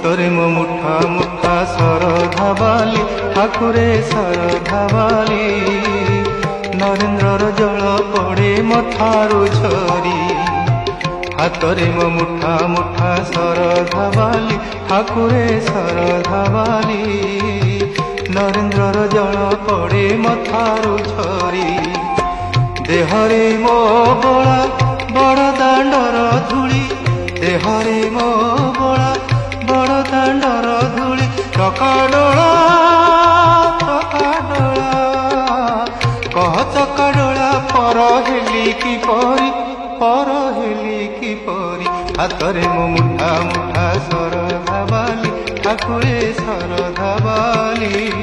ହାତରେ ମୋ ମୁଠା ମୁଠା ଶରଧା ବାଲି ଠାକୁରେ ଶରଧା ବାଲି ନରେନ୍ଦ୍ରର ଜଳ ପଡ଼େ ମଥାରୁ ଝରି ହାତରେ ମୋ ମୁଠା ମୁଠା ଶରଧା ବାଲି ଠାକୁରେ ଶରଧା ବାଲି ନରେନ୍ଦ୍ରର ଜଳ ପଡ଼େ ମଥାରୁ ଝରି ଦେହରେ ମୋ ବଳା ବଡ଼ ଦାଣ୍ଡର ଧୂଳି ଦେହରେ ମୋ ବଳା ବଡ଼ ଦାଣ୍ଡର ଧୂଳି ଟକା ଡୋଳା